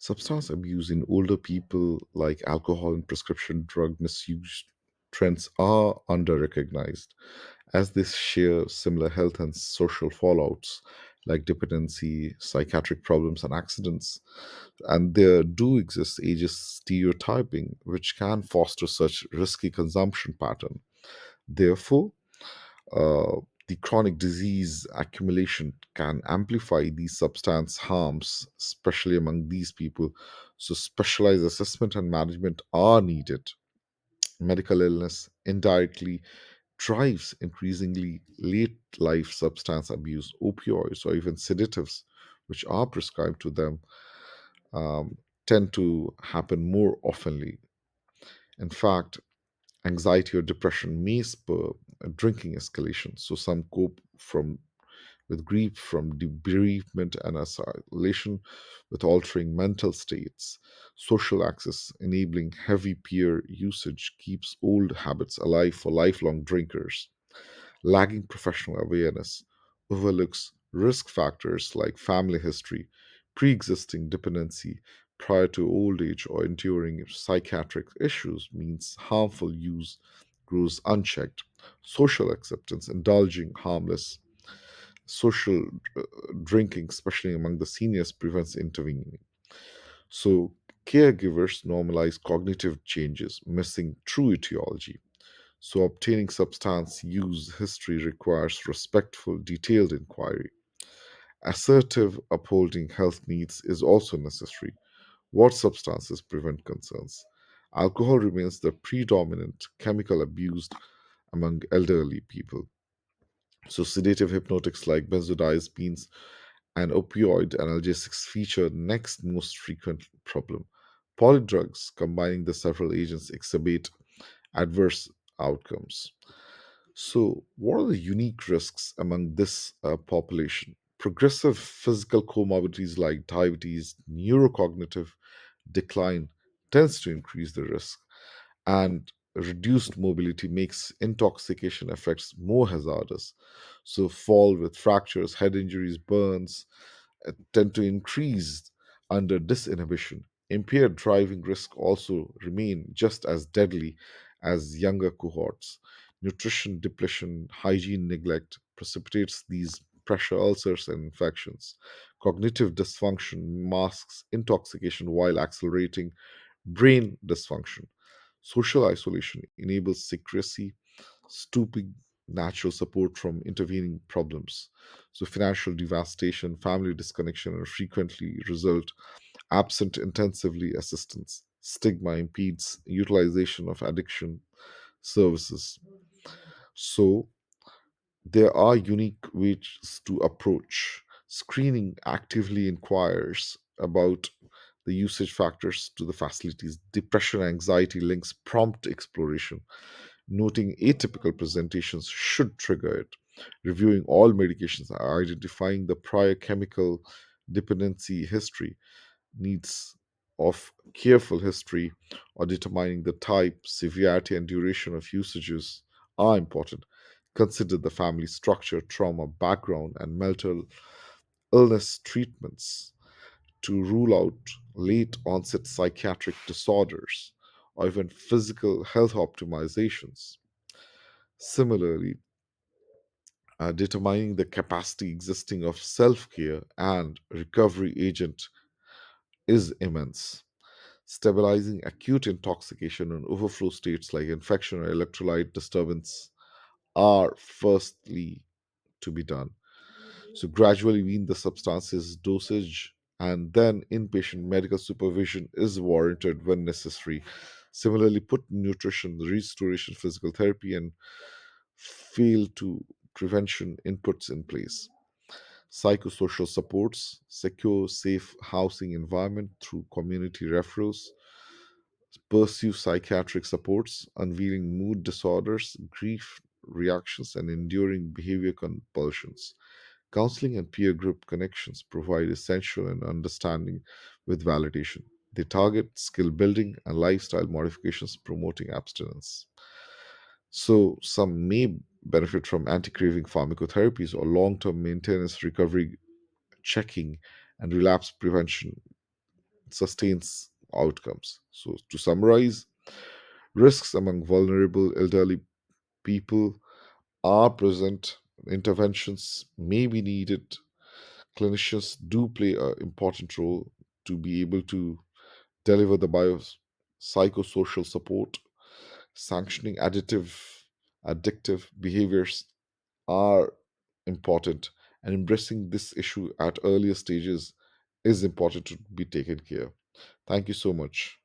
Substance abuse in older people, like alcohol and prescription drug misuse trends, are under recognized as they share similar health and social fallouts like dependency, psychiatric problems, and accidents. And there do exist ageist stereotyping, which can foster such risky consumption pattern. Therefore, uh, the chronic disease accumulation can amplify these substance harms, especially among these people. So, specialized assessment and management are needed. Medical illness indirectly drives increasingly late life substance abuse, opioids, or even sedatives, which are prescribed to them, um, tend to happen more oftenly. In fact, anxiety or depression may spur a drinking escalation. So some cope from with grief from bereavement and isolation with altering mental states. Social access enabling heavy peer usage keeps old habits alive for lifelong drinkers. Lagging professional awareness overlooks risk factors like family history, pre existing dependency prior to old age, or enduring psychiatric issues means harmful use grows unchecked. Social acceptance, indulging harmless social drinking, especially among the seniors, prevents intervening. So, caregivers normalize cognitive changes, missing true etiology. So, obtaining substance use history requires respectful, detailed inquiry. Assertive upholding health needs is also necessary. What substances prevent concerns? Alcohol remains the predominant chemical abused among elderly people. So, sedative hypnotics like benzodiazepines and opioid analgesics feature next most frequent problem. Polydrugs combining the several agents exhibit adverse outcomes. So, what are the unique risks among this population? Progressive physical comorbidities like diabetes, neurocognitive decline tends to increase the risk, and reduced mobility makes intoxication effects more hazardous. So, fall with fractures, head injuries, burns tend to increase under disinhibition. Impaired driving risk also remain just as deadly as younger cohorts. Nutrition depletion, hygiene neglect precipitates these pressure ulcers and infections. Cognitive dysfunction masks intoxication while accelerating brain dysfunction. Social isolation enables secrecy, stooping natural support from intervening problems. So, financial devastation, family disconnection, and frequently result absent intensively assistance. Stigma impedes utilization of addiction services. So, there are unique ways to approach. Screening actively inquires about the usage factors to the facilities. Depression and anxiety links prompt exploration. Noting atypical presentations should trigger it. Reviewing all medications, identifying the prior chemical dependency history, needs of careful history, or determining the type, severity, and duration of usages are important. Consider the family structure, trauma, background, and mental illness treatments to rule out late onset psychiatric disorders or even physical health optimizations. Similarly, determining the capacity existing of self care and recovery agent is immense. Stabilizing acute intoxication and overflow states like infection or electrolyte disturbance are firstly to be done. So, gradually wean the substance's dosage, and then inpatient medical supervision is warranted when necessary. Similarly, put nutrition, restoration, physical therapy, and fail to prevention inputs in place. Psychosocial supports, secure, safe housing environment through community referrals, pursue psychiatric supports, unveiling mood disorders, grief reactions, and enduring behavior compulsions. Counseling and peer group connections provide essential and understanding with validation. They target skill building and lifestyle modifications promoting abstinence. So, some may benefit from anti craving pharmacotherapies or long term maintenance recovery checking and relapse prevention sustains outcomes. So, to summarize, risks among vulnerable elderly people are present, interventions may be needed, clinicians do play an important role to be able to deliver the psychosocial support. Sanctioning addictive behaviors are important, and embracing this issue at earlier stages is important to be taken care. Thank you so much.